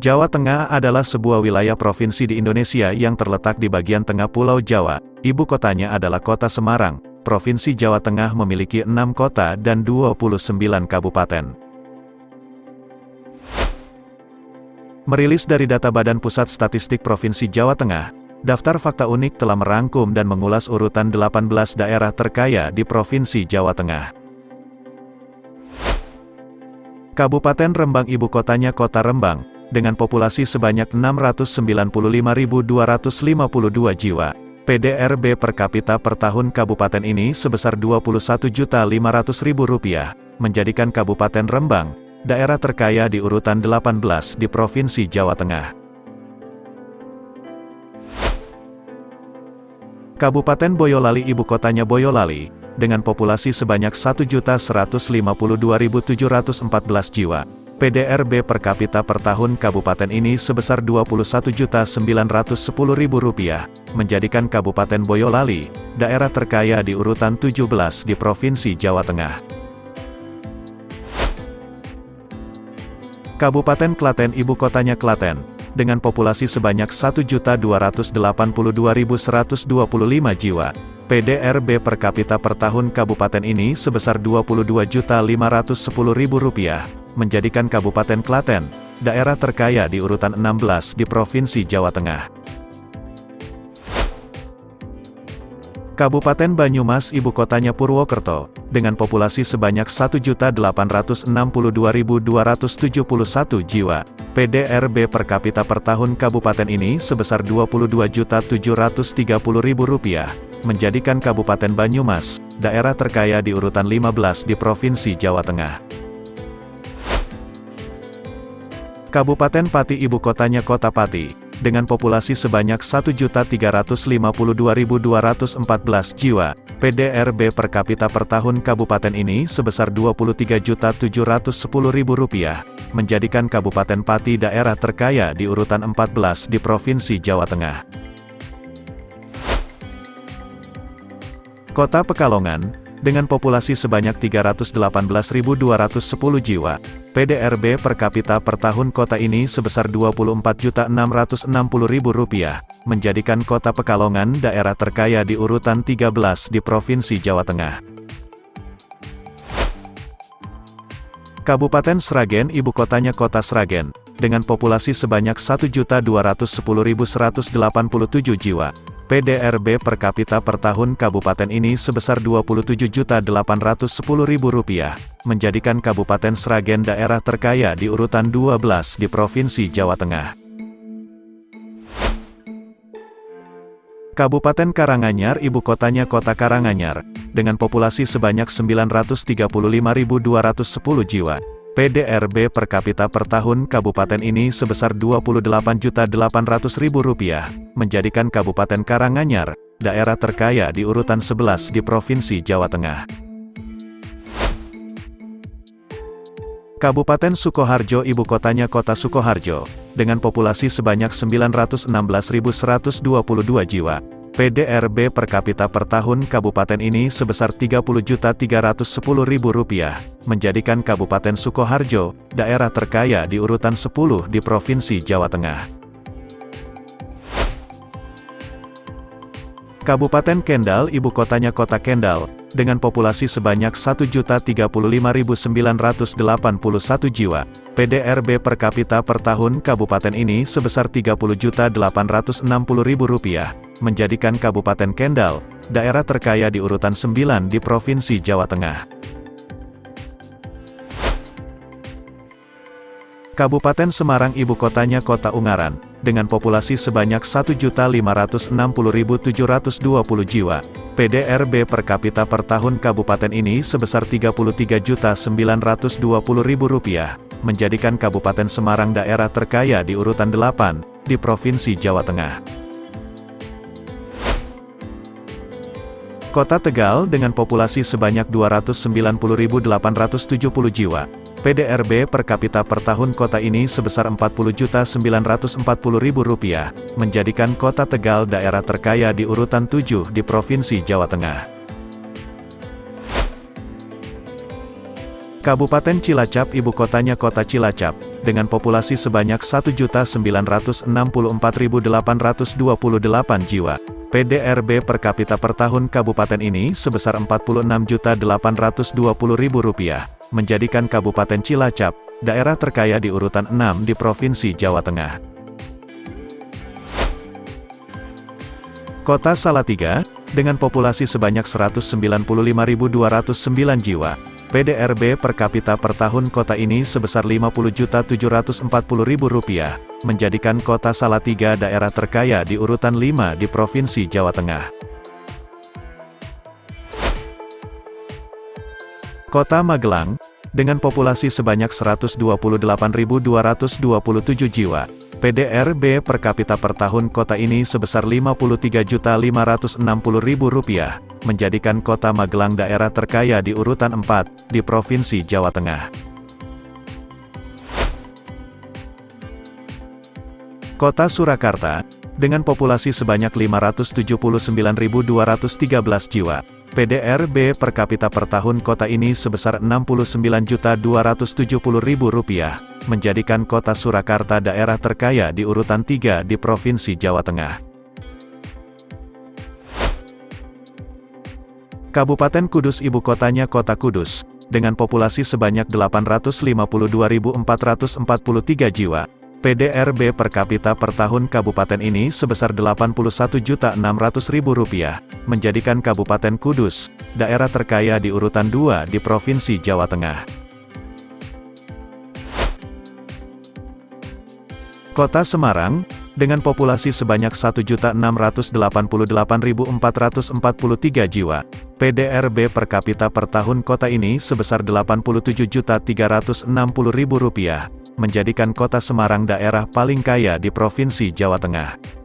Jawa Tengah adalah sebuah wilayah provinsi di Indonesia yang terletak di bagian tengah Pulau Jawa. Ibu kotanya adalah Kota Semarang. Provinsi Jawa Tengah memiliki 6 kota dan 29 kabupaten. Merilis dari data Badan Pusat Statistik Provinsi Jawa Tengah, Daftar Fakta Unik telah merangkum dan mengulas urutan 18 daerah terkaya di Provinsi Jawa Tengah. Kabupaten Rembang, ibu kotanya Kota Rembang, dengan populasi sebanyak 695.252 jiwa. PDRB per kapita per tahun kabupaten ini sebesar Rp21.500.000, menjadikan Kabupaten Rembang daerah terkaya di urutan 18 di Provinsi Jawa Tengah. Kabupaten Boyolali, ibu kotanya Boyolali, dengan populasi sebanyak 1.152.714 jiwa. PDRB per kapita per tahun kabupaten ini sebesar Rp21.910.000, menjadikan Kabupaten Boyolali daerah terkaya di urutan 17 di Provinsi Jawa Tengah. Kabupaten Klaten, ibu kotanya Klaten, dengan populasi sebanyak 1.282.125 jiwa. PDRB per kapita per tahun kabupaten ini sebesar Rp22.510.000, menjadikan Kabupaten Klaten daerah terkaya di urutan 16 di Provinsi Jawa Tengah. Kabupaten Banyumas, ibu kotanya Purwokerto, dengan populasi sebanyak 1.862.271 jiwa. PDRB per kapita per tahun kabupaten ini sebesar Rp22.730.000, menjadikan Kabupaten Banyumas daerah terkaya di urutan 15 di Provinsi Jawa Tengah. Kabupaten Pati, ibu kotanya Kota Pati, dengan populasi sebanyak 1.352.214 jiwa. PDRB per kapita per tahun kabupaten ini sebesar Rp23.710.000, menjadikan Kabupaten Pati daerah terkaya di urutan 14 di Provinsi Jawa Tengah. Kota Pekalongan, dengan populasi sebanyak 318.210 jiwa. PDRB per kapita per tahun kota ini sebesar Rp24.660.000, menjadikan Kota Pekalongan daerah terkaya di urutan 13 di Provinsi Jawa Tengah. Kabupaten Sragen, ibu kotanya Kota Sragen, dengan populasi sebanyak 1.210.187 jiwa. PDRB per kapita per tahun kabupaten ini sebesar Rp27.810.000, menjadikan Kabupaten Sragen daerah terkaya di urutan 12 di Provinsi Jawa Tengah. Kabupaten Karanganyar, ibu kotanya Kota Karanganyar, dengan populasi sebanyak 935.210 jiwa. PDRB per kapita per tahun kabupaten ini sebesar Rp28.800.000, menjadikan Kabupaten Karanganyar daerah terkaya di urutan 11 di Provinsi Jawa Tengah. Kabupaten Sukoharjo, ibu kotanya Kota Sukoharjo, dengan populasi sebanyak 916.122 jiwa. PDRB per kapita per tahun kabupaten ini sebesar Rp30.310.000, menjadikan Kabupaten Sukoharjo daerah terkaya di urutan 10 di Provinsi Jawa Tengah. Kabupaten Kendal, ibu kotanya Kota Kendal, dengan populasi sebanyak 1.035.981 jiwa. PDRB per kapita per tahun kabupaten ini sebesar Rp30.860.000, menjadikan Kabupaten Kendal daerah terkaya di urutan 9 di Provinsi Jawa Tengah. Kabupaten Semarang, ibu kotanya Kota Ungaran, dengan populasi sebanyak 1.560.720 jiwa. PDRB per kapita per tahun kabupaten ini sebesar Rp33.920.000, menjadikan Kabupaten Semarang daerah terkaya di urutan 8 di Provinsi Jawa Tengah. Kota Tegal, dengan populasi sebanyak 290.870 jiwa. PDRB per kapita per tahun kota ini sebesar Rp40.940.000, menjadikan Kota Tegal daerah terkaya di urutan 7 di Provinsi Jawa Tengah. Kabupaten Cilacap, ibu kotanya Kota Cilacap, dengan populasi sebanyak 1.964.828 jiwa. PDRB per kapita per tahun kabupaten ini sebesar Rp46.820.000, menjadikan Kabupaten Cilacap daerah terkaya di urutan 6 di Provinsi Jawa Tengah. Kota Salatiga, dengan populasi sebanyak 195.209 jiwa, PDRB per kapita per tahun kota ini sebesar Rp50.740.000, menjadikan Kota Salatiga daerah terkaya di urutan 5 di Provinsi Jawa Tengah. Kota Magelang, dengan populasi sebanyak 128.227 jiwa, PDRB per kapita per tahun kota ini sebesar Rp53.560.000, menjadikan Kota Magelang daerah terkaya di urutan 4 di Provinsi Jawa Tengah. Kota Surakarta, dengan populasi sebanyak 579.213 jiwa, PDRB per kapita per tahun kota ini sebesar Rp69.270.000, menjadikan Kota Surakarta daerah terkaya di urutan 3 di Provinsi Jawa Tengah. Kabupaten Kudus ibu kotanya Kota Kudus, dengan populasi sebanyak 852.443 jiwa, PDRB per kapita per tahun kabupaten ini sebesar Rp81.600.000, menjadikan Kabupaten Kudus daerah terkaya di urutan 2 di Provinsi Jawa Tengah. Kota Semarang, dengan populasi sebanyak 1.688.443 jiwa, PDRB per kapita per tahun kota ini sebesar Rp87.360.000, menjadikan Kota Semarang daerah paling kaya di Provinsi Jawa Tengah.